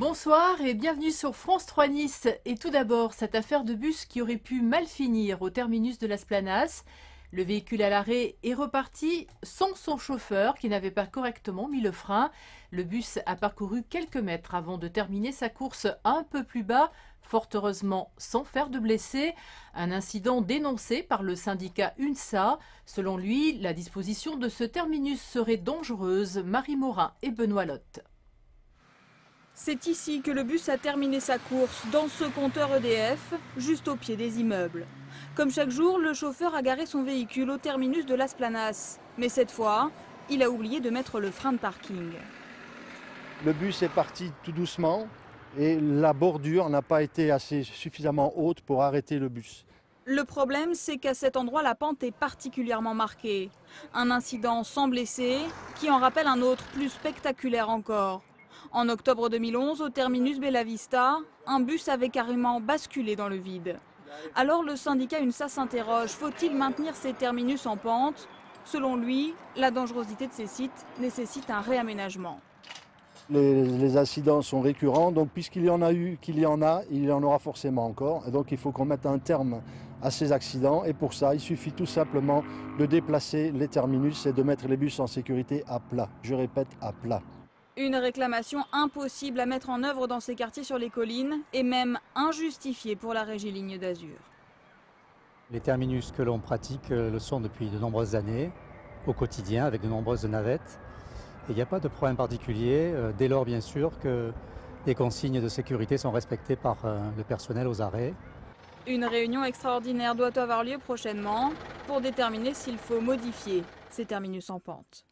Bonsoir et bienvenue sur France 3 Nice. Et tout d'abord, cette affaire de bus qui aurait pu mal finir au terminus de Las Planas. Le véhicule à l'arrêt est reparti sans son chauffeur qui n'avait pas correctement mis le frein. Le bus a parcouru quelques mètres avant de terminer sa course un peu plus bas, fort heureusement sans faire de blessés. Un incident dénoncé par le syndicat UNSA. Selon lui, la disposition de ce terminus serait dangereuse. Marie Morin et Benoît Lotte. C'est ici que le bus a terminé sa course, dans ce compteur EDF, juste au pied des immeubles. Comme chaque jour, le chauffeur a garé son véhicule au terminus de Las Planas. Mais cette fois, il a oublié de mettre le frein de parking. Le bus est parti tout doucement et la bordure n'a pas été suffisamment haute pour arrêter le bus. Le problème, c'est qu'à cet endroit, la pente est particulièrement marquée. Un incident sans blessés, qui en rappelle un autre plus spectaculaire encore. En octobre 2011, au terminus Bella Vista, un bus avait carrément basculé dans le vide. Alors le syndicat UNSA s'interroge, faut-il maintenir ces terminus en pente? Selon lui, la dangerosité de ces sites nécessite un réaménagement. Les incidents sont récurrents, donc puisqu'il y en a eu, il y en aura forcément encore. Et donc il faut qu'on mette un terme à ces accidents. Et pour ça, il suffit tout simplement de déplacer les terminus et de mettre les bus en sécurité à plat. Je répète, à plat. Une réclamation impossible à mettre en œuvre dans ces quartiers sur les collines et même injustifiée pour la régie Ligne d'Azur. Les terminus que l'on pratique le sont depuis de nombreuses années, au quotidien, avec de nombreuses navettes. Et il n'y a pas de problème particulier, dès lors bien sûr que les consignes de sécurité sont respectées par le personnel aux arrêts. Une réunion extraordinaire doit avoir lieu prochainement pour déterminer s'il faut modifier ces terminus en pente.